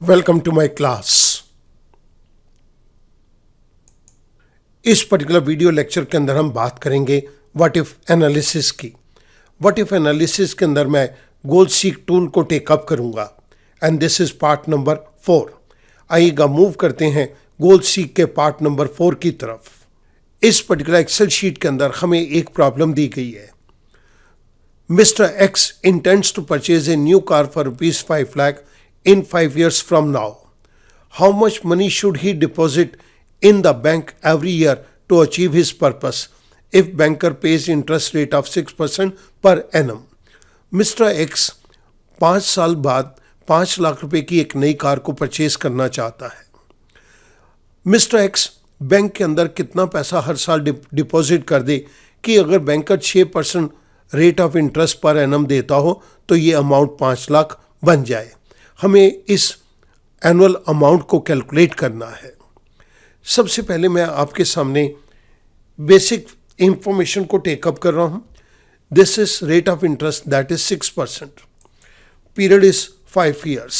Welcome to my class. इस particular video lecture के अंदर हम बात करेंगे व्हाट इफ एनालिसिस की। व्हाट इफ एनालिसिस के अंदर मैं गोल सीक टूल को टेकअप करूंगा and this is part number 4। आइएगा मूव करते हैं गोल सीक के पार्ट नंबर 4 की तरफ। इस पर्टिकुलर एक्सेल शीट के अंदर हमें एक प्रॉब्लम दी गई है। Mr. X intends to purchase a new car for rupees 5 lakh in 5 years from now. How much money should he deposit in the bank every year to achieve his purpose if banker pays interest rate of 6% per annum? Mr. X 5 साल बाद 5 लाख रुपए की एक नई car को purchase करना चाहता है। मिस्टर एक्स बैंक के अंदर कितना पैसा हर साल डिपॉजिट कर दे कि अगर banker 6% rate of interest per annum देता हो तो ये अमाउंट 5 लाख बन जाए। हमें इस एनुअल अमाउंट को कैलकुलेट करना है। सबसे पहले मैं आपके सामने बेसिक इंफॉर्मेशन को टेकअप कर रहा हूँ। This is rate of interest that is 6%। Period is 5 years।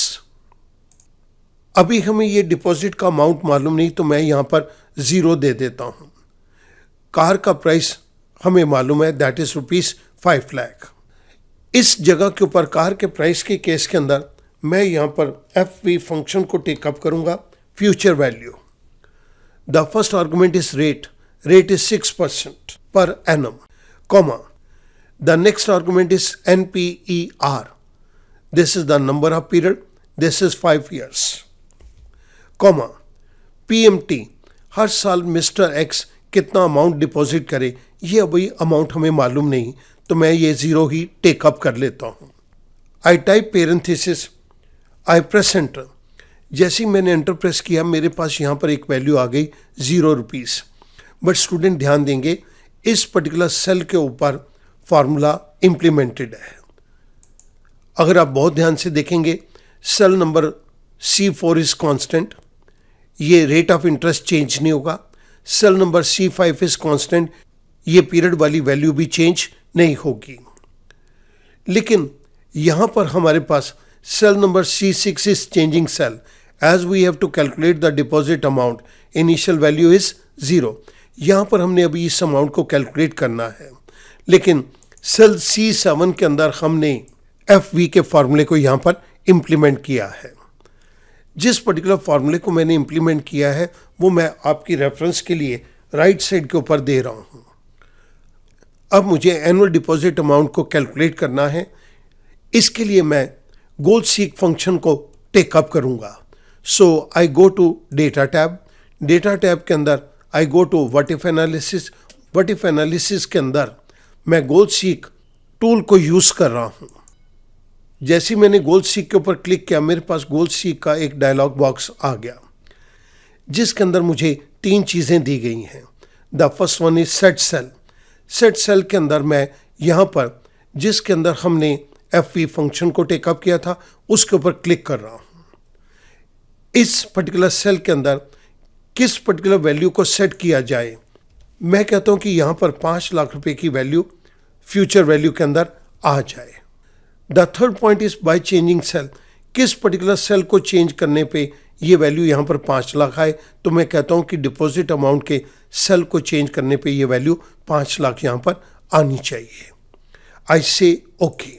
अभी हमें ये डिपॉजिट का अमाउंट मालूम नहीं तो मैं यहाँ पर 0 दे देता हूँ। कार का प्राइस हमें मालूम है दैट इज रुपीज 5 लाख। इस जगह के ऊपर कार के प्राइस के केस के अंदर मैं यहाँ पर FV फंक्शन को टेकअप करूँगा। Future value, the first argument is rate is 6% per annum, comma the next argument is NPER, this is the number of period, this is 5 years, comma PMT, हर साल mister x कितना amount deposit करे, ये अभी amount हमें मालूम नहीं तो मैं ये 0 ही टेकअप कर लेता हूँ। I type parenthesis, I press enter. जैसे ही मैंने एंटर प्रेस किया मेरे पास यहाँ पर एक वैल्यू आ गई 0 रुपीज़। बट स्टूडेंट ध्यान देंगे इस पर्टिकुलर सेल के ऊपर फार्मूला इम्प्लीमेंटेड है। अगर आप बहुत ध्यान से देखेंगे cell number C4 is constant, ये रेट ऑफ इंटरेस्ट चेंज नहीं होगा। Cell number C5 is constant, ये पीरियड वाली वैल्यू भी चेंज नहीं होगी। लेकिन यहाँ पर हमारे पास cell number C6 is changing cell as we have to calculate the deposit amount, initial value is 0। यहाँ पर हमने अभी इस अमाउंट को कैलकुलेट करना है। लेकिन सेल C7 के अंदर हमने FV के फॉर्मूले को यहाँ पर इम्प्लीमेंट किया है। जिस पर्टिकुलर फॉर्मूले को मैंने इम्प्लीमेंट किया है वो मैं आपकी रेफरेंस के लिए राइट साइड के ऊपर दे रहा हूँ। अब मुझे एनुअल डिपॉजिट अमाउंट को कैलकुलेट करना है। इसके लिए मैं गोल सीक फंक्शन को टेकअप करूँगा। So I go to data tab. Data tab के अंदर I go to what if analysis. What if analysis के अंदर मैं गोल सीक टूल को यूज़ कर रहा हूँ। जैसे ही मैंने गोल सीक के ऊपर क्लिक किया मेरे पास गोल सीक का एक डायलॉग बॉक्स आ गया जिसके अंदर मुझे 3 चीज़ें दी गई हैं। The first one is set cell. Set cell के अंदर मैं यहाँ पर जिसके अंदर हमने FV फंक्शन को टेकअप किया था उसके ऊपर क्लिक कर रहा हूँ। इस पर्टिकुलर सेल के अंदर किस पर्टिकुलर वैल्यू को सेट किया जाए, मैं कहता हूँ कि यहाँ पर 5 लाख रुपए की वैल्यू फ्यूचर वैल्यू के अंदर आ जाए। The third point is by changing cell. किस पर्टिकुलर सेल को चेंज करने पे ये वैल्यू यहाँ पर 5 लाख आए तो मैं कहता हूँ कि डिपॉजिट अमाउंट के सेल को चेंज करने पे ये वैल्यू 5 लाख यहाँ पर आनी चाहिए। आई से ओके।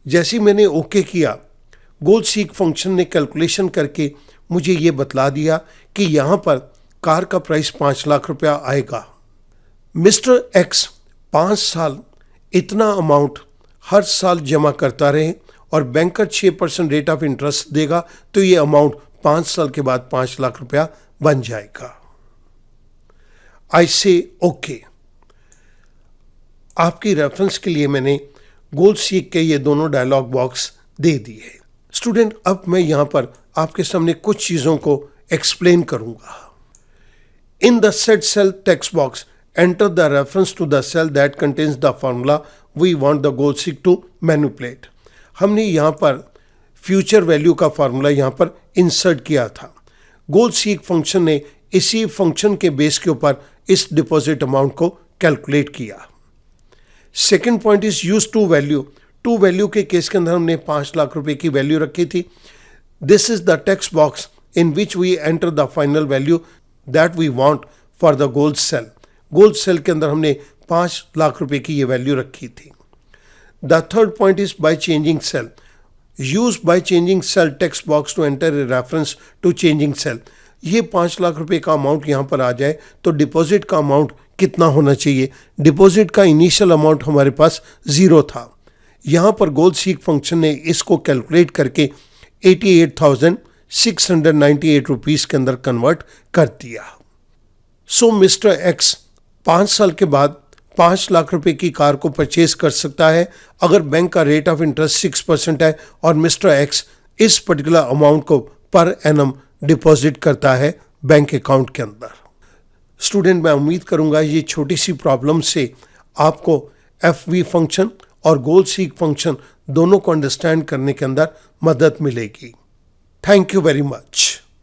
जैसे मैंने ओके किया गोल सीक फंक्शन ने कैलकुलेशन करके मुझे ये बतला दिया कि यहाँ पर कार का प्राइस 5 लाख रुपया आएगा। मिस्टर एक्स 5 साल इतना अमाउंट हर साल जमा करता रहे और बैंकर 6% रेट ऑफ इंटरेस्ट देगा तो ये अमाउंट 5 साल के बाद 5 लाख रुपया बन जाएगा। आई से ओके। आपकी रेफरेंस के लिए मैंने गोल सीक के ये दोनों डायलॉग बॉक्स दे दिए। स्टूडेंट अब मैं यहाँ पर आपके सामने कुछ चीज़ों को एक्सप्लेन करूँगा। In the set cell text box enter the reference to the cell that contains the formula we want the goal seek to manipulate। हमने यहाँ पर फ्यूचर वैल्यू का फार्मूला यहाँ पर इंसर्ट किया था। गोल सीक फंक्शन ने इसी फंक्शन के बेस के ऊपर इस डिपॉजिट अमाउंट को कैलकुलेट किया। Second point is use to value to value के केस के अंदर हमने 5 लाख रुपए की वैल्यू रखी थी. This is the text box in which we enter the final value that we want for the gold cell. Gold cell के अंदर हमने 5 लाख रुपए की ये वैल्यू रखी थी. The third point is by changing cell. Use by changing cell text box to enter a reference to changing cell. ये 5 लाख रुपए का अमाउंट यहाँ पर आ जाए तो डिपॉजिट का अमाउंट कितना होना चाहिए. डिपॉजिट का इनिशियल अमाउंट हमारे पास 0 था. यहाँ पर गोल्ड सीक फंक्शन ने इसको कैलकुलेट करके 88,698 रुपीज़ के अंदर कन्वर्ट कर दिया. सो मिस्टर एक्स 5 साल के बाद 5 लाख रुपए की कार को परचेज कर सकता है अगर बैंक का रेट ऑफ इंटरेस्ट 6% है और मिस्टर एक्स इस पर्टिकुलर अमाउंट को पर एनम डिपॉजिट करता है बैंक अकाउंट के अंदर. स्टूडेंट, मैं उम्मीद करूंगा ये छोटी सी प्रॉब्लम से आपको FV फंक्शन और गोल्ड सीक फंक्शन दोनों को अंडरस्टैंड करने के अंदर मदद मिलेगी. Thank you very much.